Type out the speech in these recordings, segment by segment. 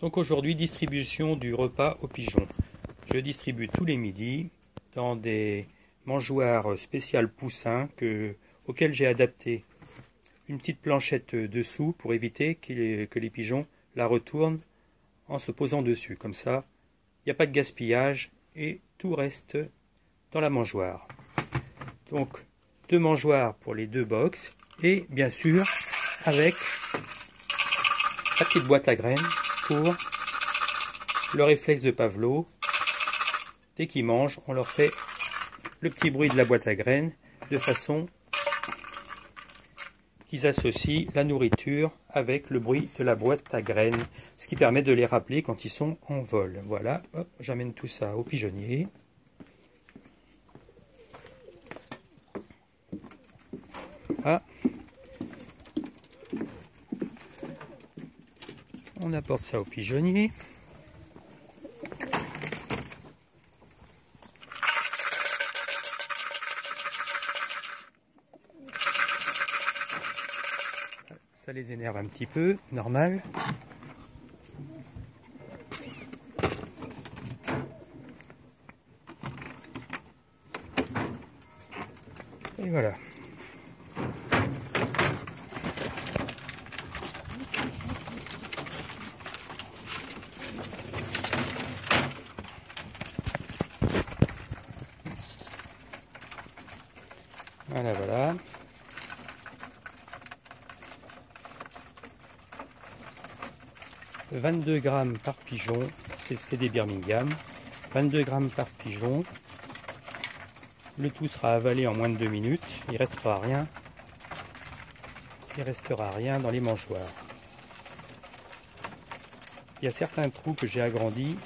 Donc aujourd'hui, distribution du repas aux pigeons. Je distribue tous les midis dans des mangeoires spéciales poussins auxquelles j'ai adapté une petite planchette dessous pour éviter que les pigeons la retournent en se posant dessus. Comme ça, il n'y a pas de gaspillage et tout reste dans la mangeoire. Donc, 2 mangeoires pour les 2 box et bien sûr avec la petite boîte à graines pour le réflexe de Pavlov. Dès qu'ils mangent, on leur fait le petit bruit de la boîte à graines de façon qu'ils associent la nourriture avec le bruit de la boîte à graines, ce qui permet de les rappeler quand ils sont en vol. Voilà, hop, j'amène tout ça au pigeonnier. Ah. On apporte ça au pigeonnier. Ça les énerve un petit peu, normal. Et voilà. Voilà, voilà. « 22 grammes par pigeon », c'est des Birmingham. 22 grammes par pigeon. Le tout sera avalé en moins de 2 minutes. Il restera rien. Il restera rien dans les mangeoires. Il y a certains trous que j'ai agrandis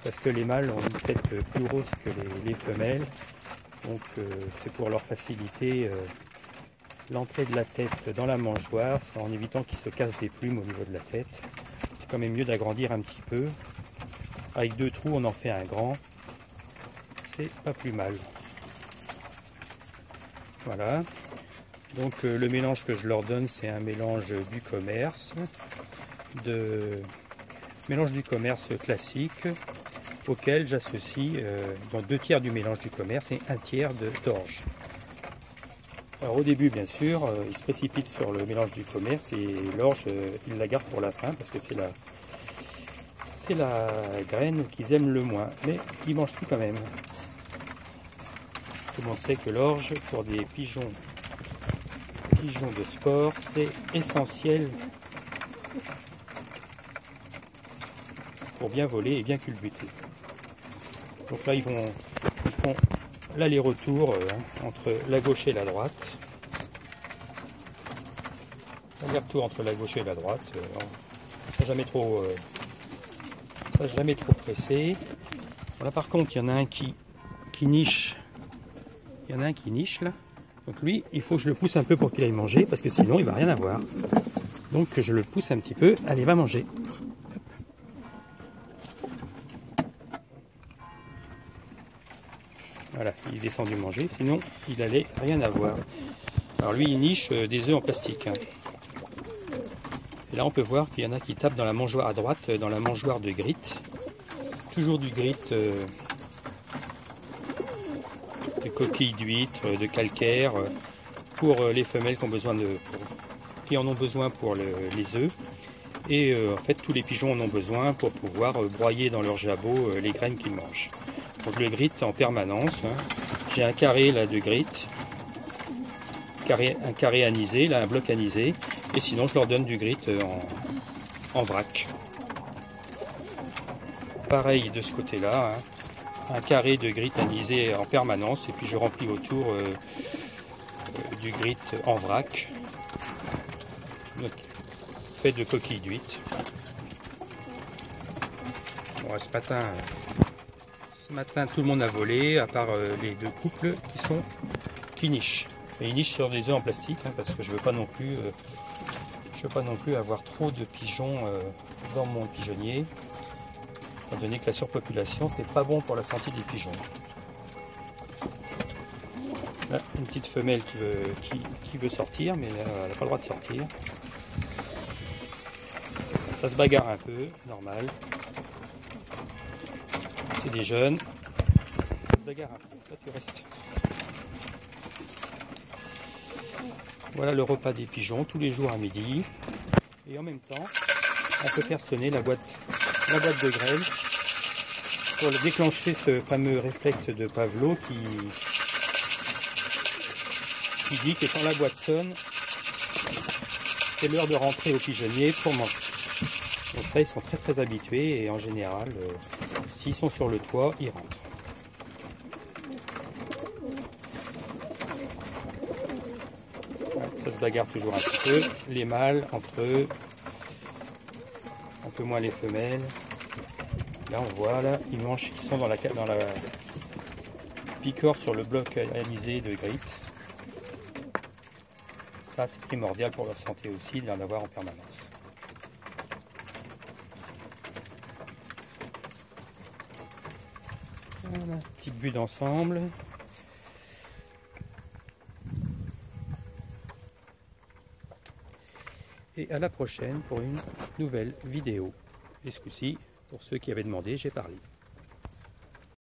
parce que les mâles ont une tête plus grosse que les femelles. Donc c'est pour leur faciliter l'entrée de la tête dans la mangeoire, en évitant qu'ils se cassent des plumes au niveau de la tête. C'est quand même mieux d'agrandir un petit peu. Avec 2 trous, on en fait un grand. C'est pas plus mal. Voilà. Donc le mélange que je leur donne, c'est un mélange du commerce, classique, auquel j'associe 2 tiers du mélange du commerce et 1 tiers d'orge. Alors au début, bien sûr, ils se précipitent sur le mélange du commerce et l'orge, ils la gardent pour la fin parce que c'est la graine qu'ils aiment le moins. Mais ils mangent tout quand même. Tout le monde sait que l'orge, pour des pigeons de sport, c'est essentiel pour bien voler et bien culbuter. Donc là, ils font l'aller-retour entre la gauche et la droite. L'aller-retour entre la gauche et la droite, jamais trop pressé. Voilà, par contre, il y en a un qui niche. Il y en a un qui niche là. Donc lui, il faut que je le pousse un peu pour qu'il aille manger, parce que sinon il va rien avoir. Donc je le pousse un petit peu. Allez, va manger. Hop. Voilà, il est descendu manger, sinon il allait rien avoir. Alors lui, il niche des œufs en plastique. Et là, on peut voir qu'il y en a qui tapent dans la mangeoire à droite, dans la mangeoire de grit. Toujours du grit de coquilles d'huîtres, de calcaire, pour les femelles qui en ont besoin pour les œufs. Et en fait, tous les pigeons en ont besoin pour pouvoir broyer dans leur jabot les graines qu'ils mangent. Donc le grit en permanence. J'ai un carré là de grit, un carré anisé, là un bloc anisé. Et sinon, je leur donne du grit en vrac. Pareil de ce côté-là. Un carré de grit anisé en permanence et puis je remplis autour du grit en vrac fait de coquilles d'huîtres. Bon, ce matin tout le monde a volé à part les 2 couples qui nichent. Et ils nichent sur des œufs en plastique parce que je veux pas non plus avoir trop de pigeons dans mon pigeonnier. Étant donné que la surpopulation, c'est pas bon pour la santé des pigeons. Là, une petite femelle qui veut sortir, mais elle n'a pas le droit de sortir. Ça se bagarre un peu, normal. C'est des jeunes. Ça se bagarre un peu. Là, tu restes. Voilà le repas des pigeons tous les jours à midi. Et en même temps, on peut faire sonner la boîte de grêle pour déclencher ce fameux réflexe de Pavlov qui dit que quand la boîte sonne, c'est l'heure de rentrer au pigeonnier pour manger. Donc ça, ils sont très habitués et en général, s'ils sont sur le toit, ils rentrent. Ça se bagarre toujours un petit peu, les mâles entre eux, un peu moins les femelles. Là on voit, là, ils mangent, ils sont dans la picore sur le bloc alisé de Grit. Ça c'est primordial pour leur santé aussi d'en avoir en permanence. Voilà, petite vue d'ensemble. Et à la prochaine pour une nouvelle vidéo. Et ce coup-ci, pour ceux qui avaient demandé, j'ai parlé.